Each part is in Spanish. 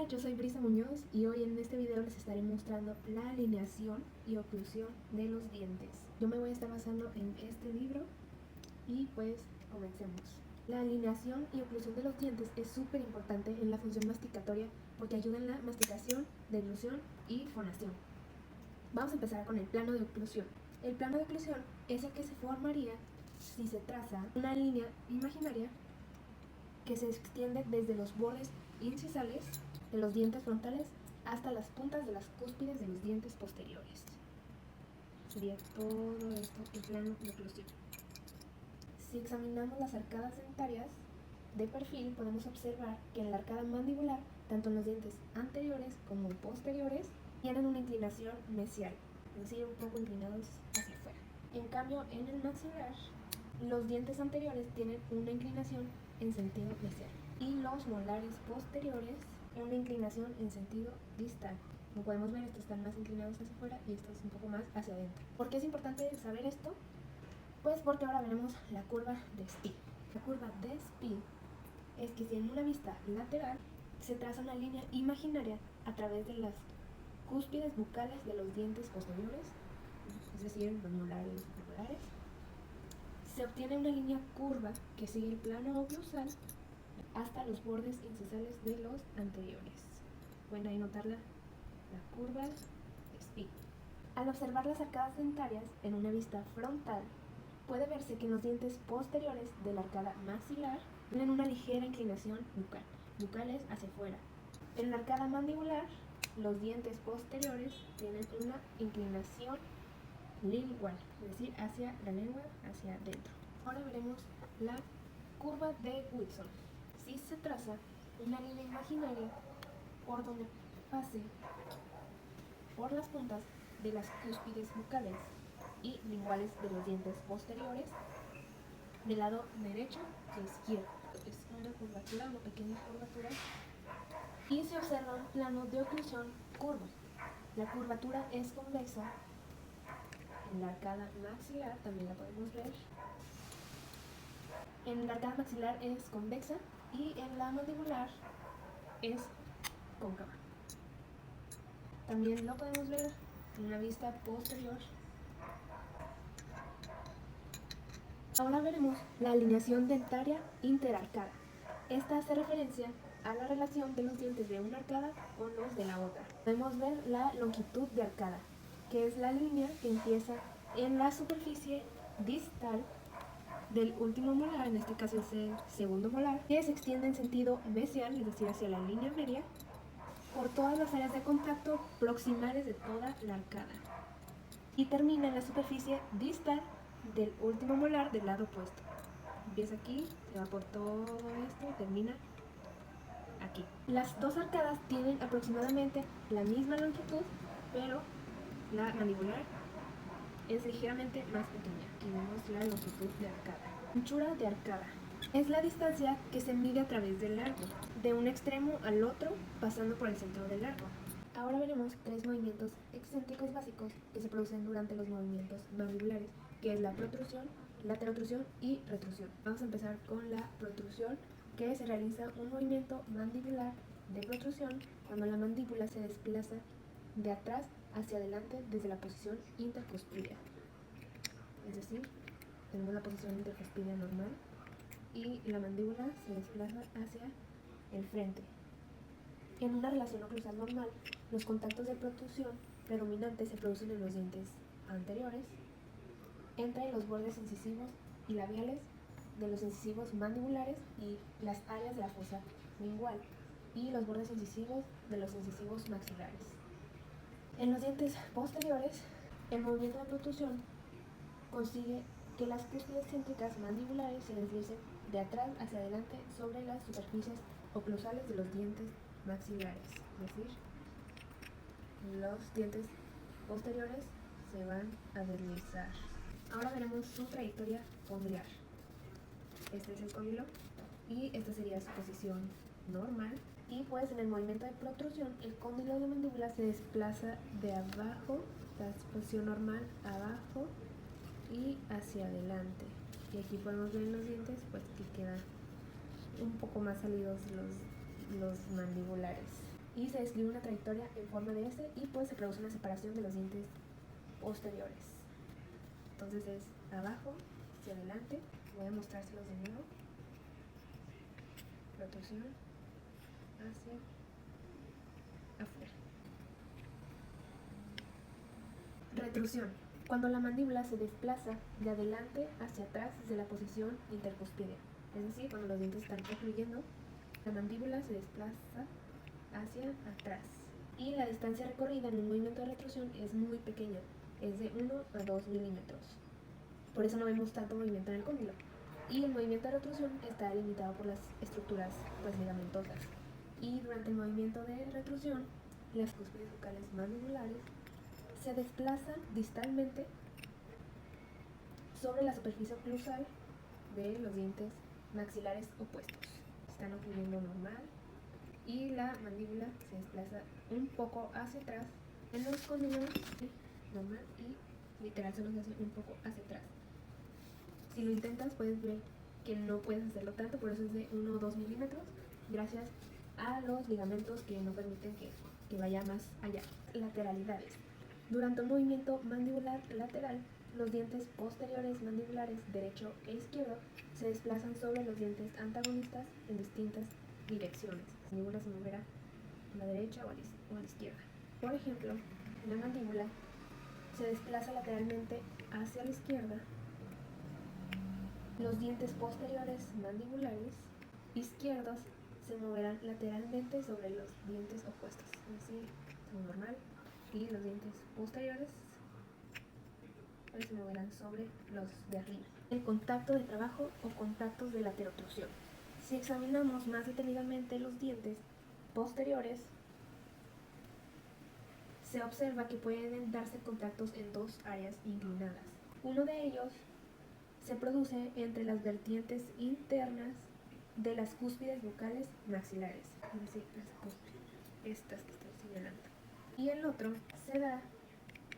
Hola, yo soy Brisa Muñoz y hoy en este video les estaré mostrando la alineación y oclusión de los dientes. Yo me voy a estar basando en este libro y pues comencemos. La alineación y oclusión de los dientes es súper importante en la función masticatoria porque ayuda en la masticación, deglución y fonación. Vamos a empezar con el plano de oclusión. El plano de oclusión es el que se formaría si se traza una línea imaginaria que se extiende desde los bordes incisales de los dientes frontales hasta las puntas de las cúspides de los dientes posteriores. Sería todo esto el plano de oclusión. Si examinamos las arcadas dentarias de perfil, podemos observar que en la arcada mandibular, tanto en los dientes anteriores como posteriores, tienen una inclinación mesial, es decir, un poco inclinados hacia afuera. En cambio, en el maxilar, los dientes anteriores tienen una inclinación en sentido mesial y los molares posteriores una inclinación en sentido distal. Como podemos ver, estos están más inclinados hacia afuera y estos un poco más hacia adentro. ¿Por qué es importante saber esto? Pues porque ahora veremos la curva de Spee. La curva de Spee es que si en una vista lateral se traza una línea imaginaria a través de las cúspides bucales de los dientes posteriores, es decir, los molares y premolares, se obtiene una línea curva que sigue el plano oclusal hasta los bordes incisales de los anteriores. Pueden ahí notar la curva de Spee. Al observar las arcadas dentarias en una vista frontal, puede verse que en los dientes posteriores de la arcada maxilar tienen una ligera inclinación bucal, bucales hacia afuera. En la arcada mandibular, los dientes posteriores tienen una inclinación lingual, es decir, hacia la lengua, hacia adentro. Ahora veremos la curva de Wilson. Si se traza una línea imaginaria por donde pase por las puntas de las cúspides bucales y linguales de los dientes posteriores, del lado derecho a izquierdo. Es una curvatura, una pequeña curvatura, y se observa un plano de oclusión curvo. La curvatura es convexa. En la arcada maxilar también la podemos ver. En la arcada maxilar es convexa y en la mandibular es cóncava. También lo podemos ver en una vista posterior. Ahora veremos la alineación dentaria interarcada. Esta hace referencia a la relación de los dientes de una arcada con los de la otra. Podemos ver la longitud de arcada, que es la línea que empieza en la superficie distal del último molar, en este caso es el segundo molar, que se extiende en sentido mesial, es decir, hacia la línea media, por todas las áreas de contacto proximales de toda la arcada. Y termina en la superficie distal del último molar del lado opuesto. Empieza aquí, se va por todo esto y termina aquí. Las dos arcadas tienen aproximadamente la misma longitud, pero la mandibular es ligeramente más pequeña. Aquí vemos la longitud de arcada. Anchura de arcada es la distancia que se mide a través del largo, de un extremo al otro, pasando por el centro del largo. Ahora veremos tres movimientos excéntricos básicos que se producen durante los movimientos mandibulares, que es la protrusión, laterotrusión y retrusión. Vamos a empezar con la protrusión, que se realiza un movimiento mandibular de protrusión cuando la mandíbula se desplaza de atrás hacia adelante desde la posición intercuspidea. Es decir, tenemos la posición intercuspidea normal y la mandíbula se desplaza hacia el frente. En una relación oclusal normal, los contactos de protrusión predominantes se producen en los dientes anteriores, entre los bordes incisivos y labiales de los incisivos mandibulares y las áreas de la fosa lingual, y los bordes incisivos de los incisivos maxilares. En los dientes posteriores, el movimiento de protrusión consigue que las cúspides céntricas mandibulares se deslicen de atrás hacia adelante sobre las superficies oclusales de los dientes maxilares, es decir, los dientes posteriores se van a deslizar. Ahora veremos su trayectoria condylar. Este es el cóndilo y esta sería su posición normal. Y pues en el movimiento de protrusión, el cóndilo de la mandíbula se desplaza de abajo, la posición normal abajo y hacia adelante. Y aquí podemos ver en los dientes pues que quedan un poco más salidos los mandibulares. y se describe una trayectoria en forma de S y pues se produce una separación de los dientes posteriores. Entonces es abajo hacia adelante. Voy a mostrárselos de nuevo. Protrusión hacia afuera. Retrusión. Cuando la mandíbula se desplaza de adelante hacia atrás desde la posición intercuspidea. Es decir, cuando los dientes están ocluyendo, la mandíbula se desplaza hacia atrás. Y la distancia recorrida en un movimiento de retrusión es muy pequeña, es de 1 a 2 milímetros. Por eso no vemos tanto movimiento en el cóndilo. Y el movimiento de retrusión está limitado por las estructuras pues, ligamentosas. Y durante el movimiento de retrusión, las cúspides bucales mandibulares se desplazan distalmente sobre la superficie oclusal de los dientes maxilares opuestos. Están ocluyendo normal y la mandíbula se desplaza un poco hacia atrás. En los cóndilos normal y literal se los hace un poco hacia atrás. Si lo intentas puedes ver que no puedes hacerlo tanto, por eso es de 1 o 2 milímetros, gracias a los ligamentos que no permiten que vaya más allá. Lateralidades. Durante un movimiento mandibular lateral, los dientes posteriores mandibulares derecho e izquierdo se desplazan sobre los dientes antagonistas en distintas direcciones. La mandíbula se moverá a la derecha o a la izquierda. Por ejemplo, la mandíbula se desplaza lateralmente hacia la izquierda. Los dientes posteriores mandibulares izquierdos se moverán lateralmente sobre los dientes opuestos, es decir, normal, y los dientes posteriores se moverán sobre los de arriba. El contacto de trabajo o contactos de laterotrusión. Si examinamos más detenidamente los dientes posteriores, se observa que pueden darse contactos en dos áreas inclinadas. Uno de ellos se produce entre las vertientes internas de las cúspides bucales maxilares, es decir, las cúspides, estas que estoy señalando. Y el otro se da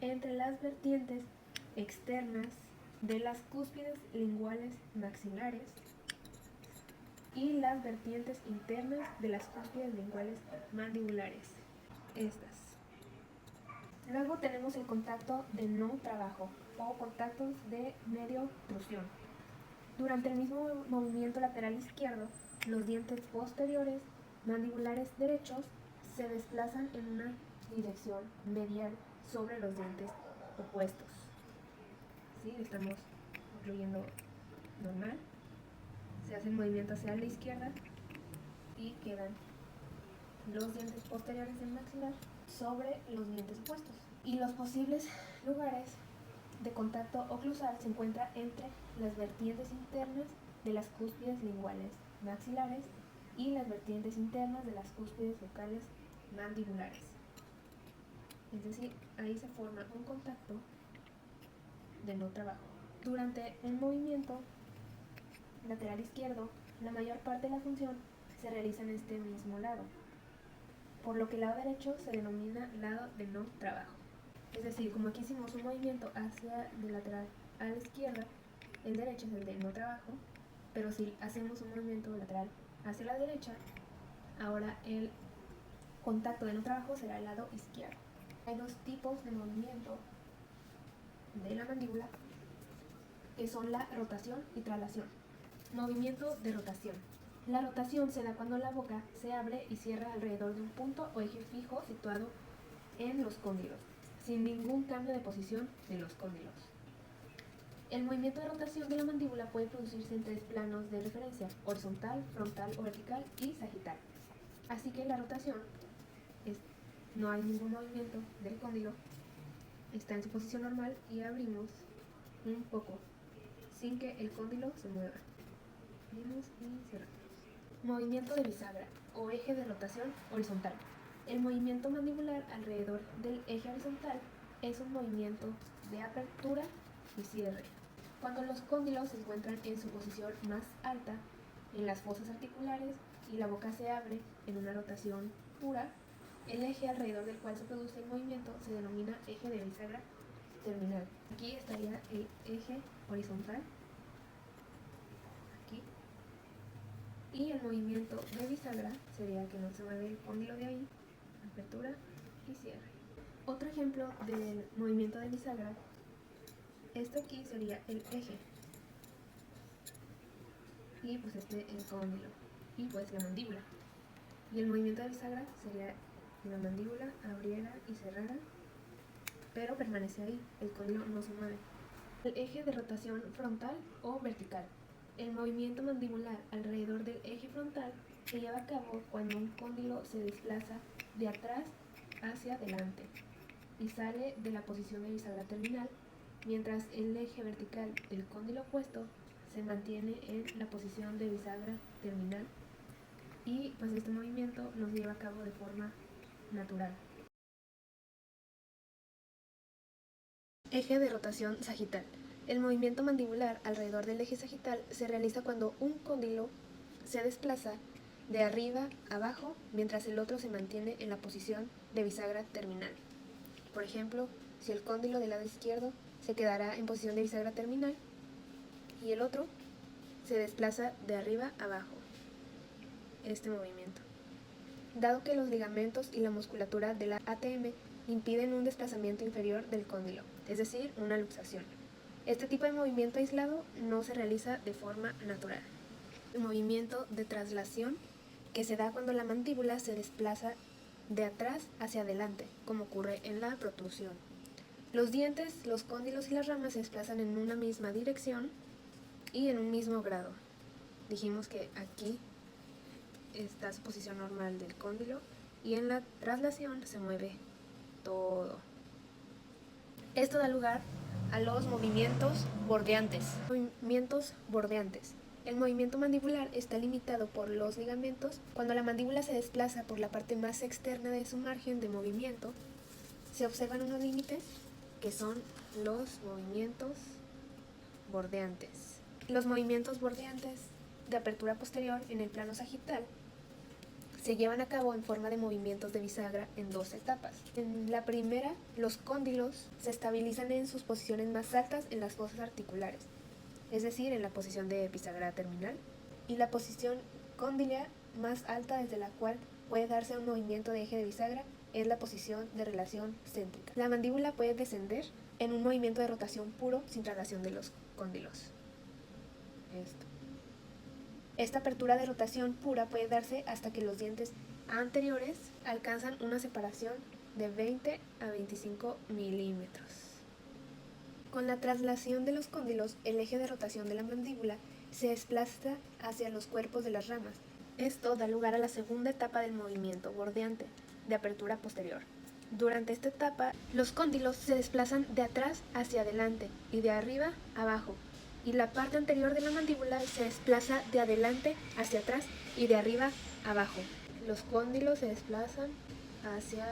entre las vertientes externas de las cúspides linguales maxilares y las vertientes internas de las cúspides linguales mandibulares, estas. Luego tenemos el contacto de no trabajo o contactos de mediotrusión. Durante el mismo movimiento lateral izquierdo, los dientes posteriores mandibulares derechos se desplazan en una dirección medial sobre los dientes opuestos. ¿Sí? Estamos ocluyendo normal. Se hace el movimiento hacia la izquierda y quedan los dientes posteriores del maxilar sobre los dientes opuestos. Y los posibles lugares de contacto oclusal se encuentran entre las vertientes internas de las cúspides linguales maxilares y las vertientes internas de las cúspides bucales mandibulares. Es decir, ahí se forma un contacto de no trabajo. Durante un movimiento lateral izquierdo, la mayor parte de la función se realiza en este mismo lado, por lo que el lado derecho se denomina lado de no trabajo. Es decir, como aquí hicimos un movimiento hacia de lateral a la izquierda, el derecho es el de no trabajo, pero si hacemos un movimiento lateral hacia la derecha, ahora el contacto de no trabajo será el lado izquierdo. Hay dos tipos de movimiento de la mandíbula, que son la rotación y traslación. Movimiento de rotación. La rotación se da cuando la boca se abre y cierra alrededor de un punto o eje fijo situado en los cóndilos, sin ningún cambio de posición de los cóndilos. El movimiento de rotación de la mandíbula puede producirse en tres planos de referencia: horizontal, frontal o vertical y sagital. Así que la rotación no hay ningún movimiento del cóndilo, está en su posición normal y abrimos un poco sin que el cóndilo se mueva. Abrimos y cerramos. Movimiento de bisagra o eje de rotación horizontal. El movimiento mandibular alrededor del eje horizontal es un movimiento de apertura y cierre. Cuando los cóndilos se encuentran en su posición más alta, en las fosas articulares, y la boca se abre en una rotación pura, el eje alrededor del cual se produce el movimiento se denomina eje de bisagra terminal. Aquí estaría el eje horizontal, aquí, y el movimiento de bisagra sería que no se mueve el cóndilo de ahí apertura y cierre. Otro ejemplo del movimiento de bisagra, esto aquí sería el eje y pues el cóndilo y pues la mandíbula. Y el movimiento de bisagra sería que la mandíbula abriera y cerrara, pero permanece ahí, el cóndilo no se mueve. El eje de rotación frontal o vertical. El movimiento mandibular alrededor del eje frontal se lleva a cabo cuando un cóndilo se desplaza de atrás hacia adelante y sale de la posición de bisagra terminal, mientras el eje vertical del cóndilo opuesto se mantiene en la posición de bisagra terminal, y pues este movimiento lo lleva a cabo de forma natural. Eje de rotación sagital. El movimiento mandibular alrededor del eje sagital se realiza cuando un cóndilo se desplaza de arriba a abajo, mientras el otro se mantiene en la posición de bisagra terminal. Por ejemplo, si el cóndilo del lado izquierdo se quedará en posición de bisagra terminal y el otro se desplaza de arriba a abajo. Este movimiento. Dado que los ligamentos y la musculatura de la ATM impiden un desplazamiento inferior del cóndilo, es decir, una luxación. Este tipo de movimiento aislado no se realiza de forma natural. El movimiento de traslación, que se da cuando la mandíbula se desplaza de atrás hacia adelante, como ocurre en la protrusión. Los dientes, los cóndilos y las ramas se desplazan en una misma dirección y en un mismo grado. Dijimos que aquí está su posición normal del cóndilo y en la traslación se mueve todo. Esto da lugar a los movimientos bordeantes. Movimientos bordeantes. El movimiento mandibular está limitado por los ligamentos. Cuando la mandíbula se desplaza por la parte más externa de su margen de movimiento, se observan unos límites que son los movimientos bordeantes. Los movimientos bordeantes de apertura posterior en el plano sagital se llevan a cabo en forma de movimientos de bisagra en dos etapas. En la primera, los cóndilos se estabilizan en sus posiciones más altas en las fosas articulares, es decir, en la posición de bisagra terminal, y la posición cóndila más alta desde la cual puede darse un movimiento de eje de bisagra es la posición de relación céntrica. La mandíbula puede descender en un movimiento de rotación puro sin traslación de los cóndilos. Esta apertura de rotación pura puede darse hasta que los dientes anteriores alcanzan una separación de 20 a 25 milímetros. Con la traslación de los cóndilos, el eje de rotación de la mandíbula se desplaza hacia los cuerpos de las ramas. Esto da lugar a la segunda etapa del movimiento bordeante, de apertura posterior. Durante esta etapa, los cóndilos se desplazan de atrás hacia adelante y de arriba a abajo, y la parte anterior de la mandíbula se desplaza de adelante hacia atrás y de arriba a abajo. Los cóndilos se desplazan hacia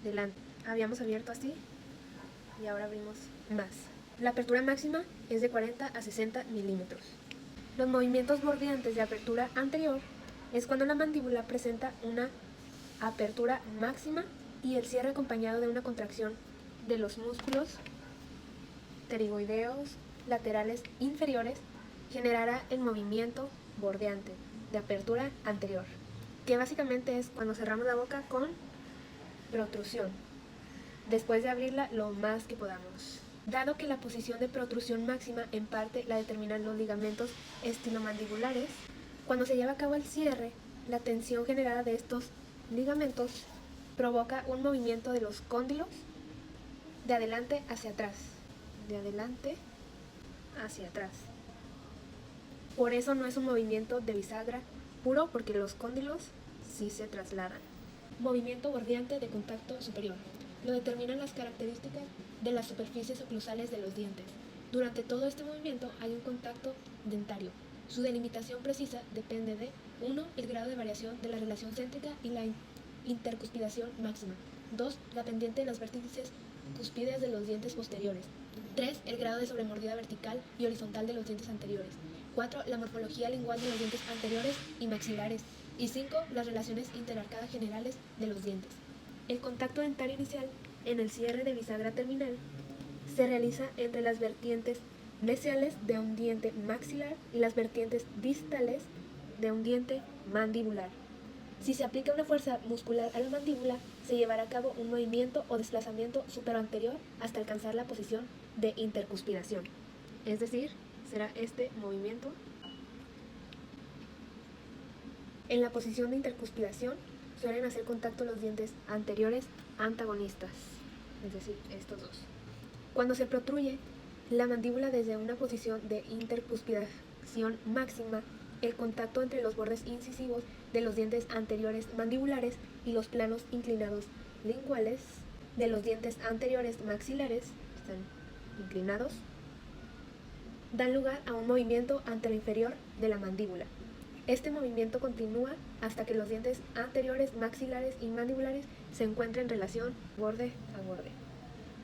adelante. Habíamos abierto así y ahora abrimos más. La apertura máxima es de 40 a 60 milímetros. Los movimientos bordeantes de apertura anterior es cuando la mandíbula presenta una apertura máxima y el cierre acompañado de una contracción de los músculos pterigoideos laterales inferiores generará el movimiento bordeante de apertura anterior, que básicamente es cuando cerramos la boca con protrusión, después de abrirla lo más que podamos. Dado que la posición de protrusión máxima en parte la determinan los ligamentos estilomandibulares, cuando se lleva a cabo el cierre, la tensión generada de estos ligamentos provoca un movimiento de los cóndilos de adelante hacia atrás, de adelante hacia atrás. Por eso no es un movimiento de bisagra puro, porque los cóndilos sí se trasladan. Movimiento bordeante de contacto superior. Lo determinan las características de las superficies oclusales de los dientes. Durante todo este movimiento hay un contacto dentario. Su delimitación precisa depende de 1. El grado de variación de la relación céntrica y la intercuspidación máxima. 2. La pendiente de los vértices cúspides de los dientes posteriores. 3. El grado de sobremordida vertical y horizontal de los dientes anteriores. 4. La morfología lingual de los dientes anteriores y maxilares. Y 5. Las relaciones interarcadas generales de los dientes. El contacto dentario inicial en el cierre de bisagra terminal se realiza entre las vertientes mesiales de un diente maxilar y las vertientes distales de un diente mandibular. Si se aplica una fuerza muscular a la mandíbula, se llevará a cabo un movimiento o desplazamiento superoanterior hasta alcanzar la posición de intercuspidación. Es decir, será este movimiento. En la posición de intercuspidación suelen hacer contacto los dientes anteriores antagonistas, es decir, estos dos. Cuando se protruye la mandíbula desde una posición de intercuspidación máxima, el contacto entre los bordes incisivos de los dientes anteriores mandibulares y los planos inclinados linguales de los dientes anteriores maxilares, están inclinados, dan lugar a un movimiento anteroinferior de la mandíbula. Este movimiento continúa hasta que los dientes anteriores maxilares y mandibulares se encuentren en relación borde a borde.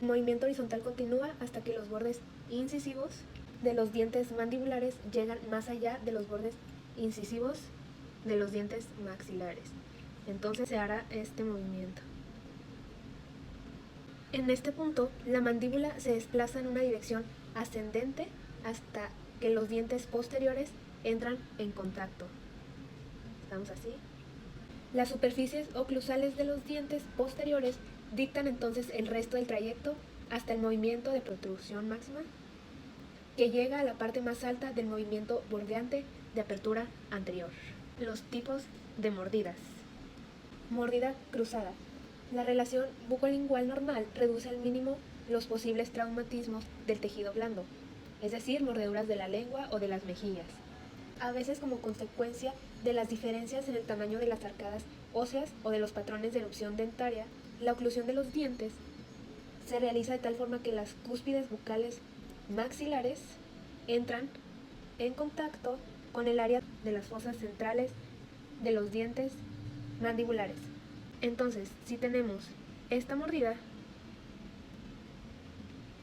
El movimiento horizontal continúa hasta que los bordes incisivos de los dientes mandibulares llegan más allá de los bordes incisivos de los dientes maxilares. Entonces se hará este movimiento. En este punto, la mandíbula se desplaza en una dirección ascendente hasta que los dientes posteriores entran en contacto. Estamos así. Las superficies oclusales de los dientes posteriores dictan entonces el resto del trayecto hasta el movimiento de protrusión máxima, que llega a la parte más alta del movimiento bordeante de apertura anterior. Los tipos de mordidas. Mordida cruzada. La relación bucolingual normal reduce al mínimo los posibles traumatismos del tejido blando, es decir, mordeduras de la lengua o de las mejillas. A veces como consecuencia de las diferencias en el tamaño de las arcadas óseas o de los patrones de erupción dentaria, la oclusión de los dientes se realiza de tal forma que las cúspides bucales maxilares entran en contacto con el área de las fosas centrales de los dientes mandibulares. Entonces, si tenemos esta mordida,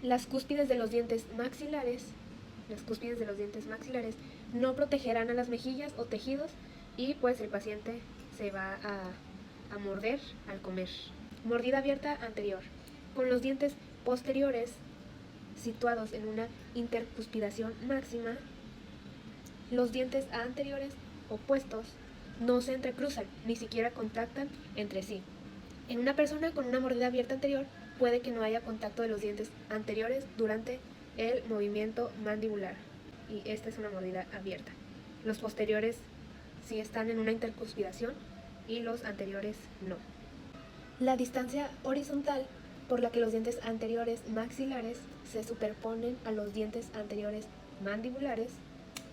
las cúspides de los dientes maxilares no protegerán a las mejillas o tejidos y pues el paciente se va a morder al comer. Mordida abierta anterior. Con los dientes posteriores situados en una intercuspidación máxima, los dientes anteriores opuestos no se entrecruzan, ni siquiera contactan entre sí. En una persona con una mordida abierta anterior puede que no haya contacto de los dientes anteriores durante el movimiento mandibular. Y esta es una mordida abierta. Los posteriores sí están en una intercuspidación y los anteriores no. La distancia horizontal por la que los dientes anteriores maxilares se superponen a los dientes anteriores mandibulares,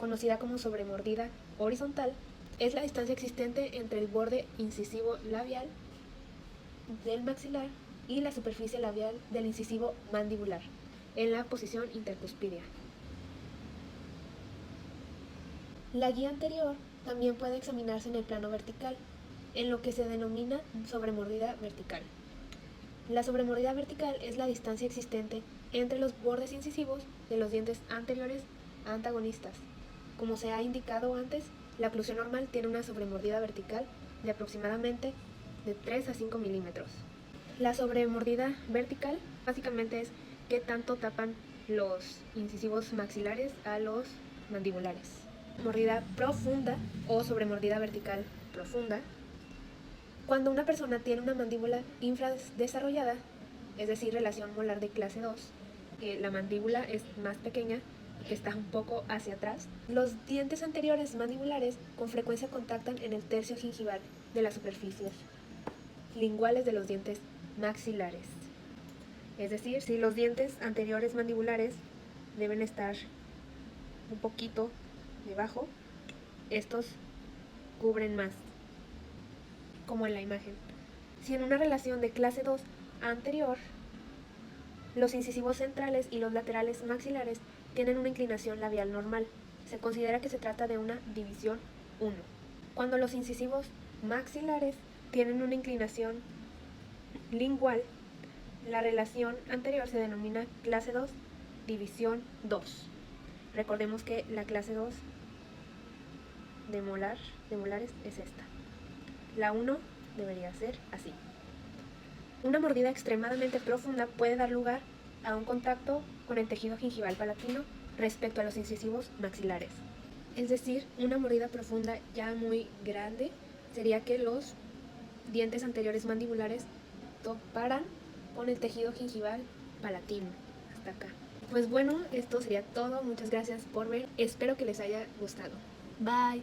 conocida como sobremordida horizontal, es la distancia existente entre el borde incisivo labial del maxilar y la superficie labial del incisivo mandibular, en la posición intercuspidia. La guía anterior también puede examinarse en el plano vertical, en lo que se denomina sobremordida vertical. La sobremordida vertical es la distancia existente entre los bordes incisivos de los dientes anteriores antagonistas. Como se ha indicado antes, la oclusión normal tiene una sobremordida vertical de aproximadamente de 3 a 5 milímetros. La sobremordida vertical básicamente es qué tanto tapan los incisivos maxilares a los mandibulares. Mordida profunda o sobremordida vertical profunda. Cuando una persona tiene una mandíbula infradesarrollada, es decir, relación molar de clase 2, que la mandíbula es más pequeña y que está un poco hacia atrás, los dientes anteriores mandibulares con frecuencia contactan en el tercio gingival de las superficies linguales de los dientes maxilares. Es decir, si los dientes anteriores mandibulares deben estar un poquito debajo, estos cubren más, como en la imagen. Si en una relación de clase 2 anterior, los incisivos centrales y los laterales maxilares tienen una inclinación labial normal, se considera que se trata de una división 1. Cuando los incisivos maxilares tienen una inclinación lingual, la relación anterior se denomina clase 2, división 2. Recordemos que la clase 2 de molares es esta. La 1 debería ser así. Una mordida extremadamente profunda puede dar lugar a un contacto con el tejido gingival palatino respecto a los incisivos maxilares. Es decir, una mordida profunda ya muy grande sería que los dientes anteriores mandibulares toparan con el tejido gingival palatino, hasta acá. Pues bueno, esto sería todo. Muchas gracias por ver. Espero que les haya gustado. Bye.